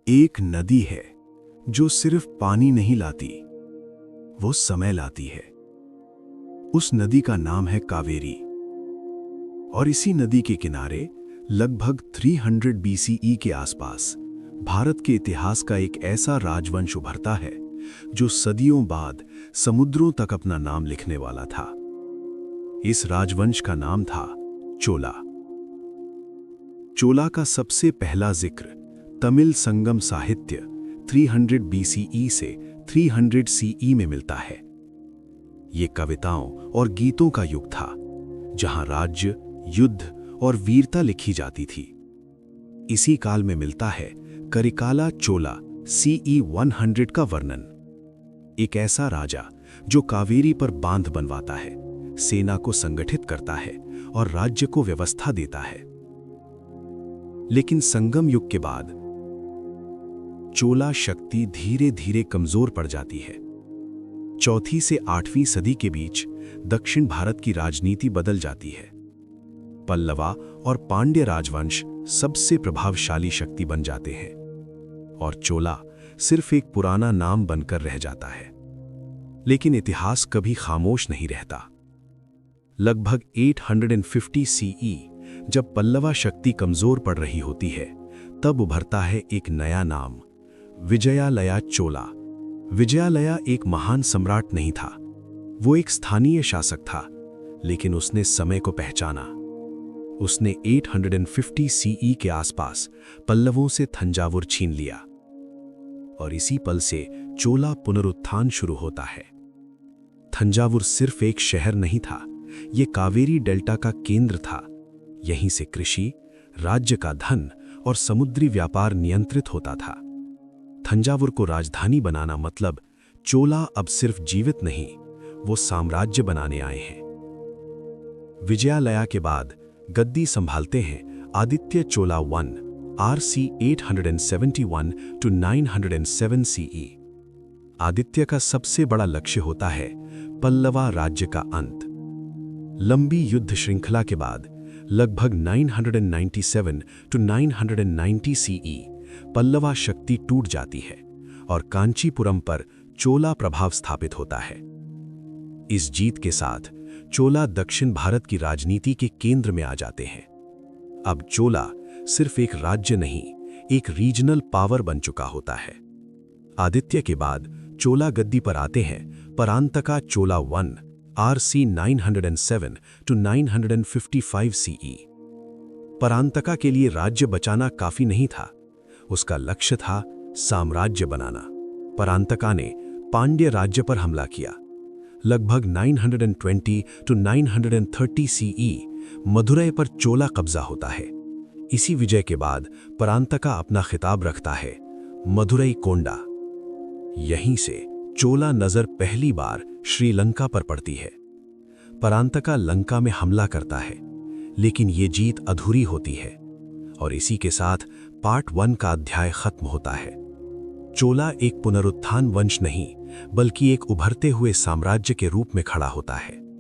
एक नदी है जो सिर्फ पानी नहीं लाती, वो समय लाती है। उस नदी का नाम है कावेरी। और इसी नदी के किनारे लगभग 300 बीसीई के आसपास भारत के इतिहास का एक ऐसा राजवंश उभरता है जो सदियों बाद समुद्रों तक अपना नाम लिखने वाला था। इस राजवंश का नाम था चोला। चोला का सबसे पहला जिक्र तमिल संगम साहित्य 300 बीसीई से 300 सीई में मिलता है। ये कविताओं और गीतों का युग था जहां राज्य, युद्ध और वीरता लिखी जाती थी। इसी काल में मिलता है करिकाला चोला सीई 100 का वर्णन। एक ऐसा राजा जो कावेरी पर बांध बनवाता है, सेना को संगठित करता है और राज्य को व्यवस्था देता है। लेकिन संगम युग के बाद चोला शक्ति धीरे धीरे कमजोर पड़ जाती है। 4वीं से 8वीं सदी के बीच दक्षिण भारत की राजनीति बदल जाती है। पल्लवा और पांड्य राजवंश सबसे प्रभावशाली शक्ति बन जाते हैं और चोला सिर्फ एक पुराना नाम बनकर रह जाता है। लेकिन इतिहास कभी खामोश नहीं रहता। लगभग 850 सीई जब पल्लवा शक्ति कमजोर पड़ रही होती है, तब उभरता है एक नया नाम, विजयालया चोला। विजयालया एक महान सम्राट नहीं था, वो एक स्थानीय शासक था, लेकिन उसने समय को पहचाना। उसने 850 सीई के आसपास पल्लवों से थंजावुर छीन लिया और इसी पल से चोला पुनरुत्थान शुरू होता है। थंजावुर सिर्फ एक शहर नहीं था, ये कावेरी डेल्टा का केंद्र था। यहीं से कृषि, राज्य का धन और समुद्री व्यापार नियंत्रित होता था। थंजावुर को राजधानी बनाना मतलब चोला अब सिर्फ जीवित नहीं, वो साम्राज्य बनाने आए हैं। विजयालया के बाद गद्दी संभालते हैं आदित्य चोला 1 RC 871 to 907 CE। आदित्य का सबसे बड़ा लक्ष्य होता है पल्लवा राज्य का अंत। लंबी युद्ध श्रृंखला के बाद लगभग 997 to 990 CE पल्लवा शक्ति टूट जाती है और कांचीपुरम पर चोला प्रभाव स्थापित होता है। इस जीत के साथ चोला दक्षिण भारत की राजनीति के केंद्र में आ जाते हैं। अब चोला सिर्फ एक राज्य नहीं, एक रीजनल पावर बन चुका होता है। आदित्य के बाद चोला गद्दी पर आते हैं परांतका चोला 1 RC 907 to 955 CE। परांतका के लिए राज्य बचाना काफी नहीं था, उसका लक्ष्य था साम्राज्य बनाना। परांतका ने पांड्य राज्य पर हमला किया। लगभग 920 to 930 CE मदुरै पर चोला कब्जा होता है। इसी विजय के बाद परांतका अपना खिताब रखता है मदुरै कोंडा। यहीं से चोला नजर पहली बार श्रीलंका पर पड़ती है। परांतका लंका में हमला करता है, लेकिन ये जीत अधूरी होती है और इसी के साथ पार्ट 1 का अध्याय खत्म होता है। चोला एक पुनरुत्थान वंश नहीं, बल्कि एक उभरते हुए साम्राज्य के रूप में खड़ा होता है।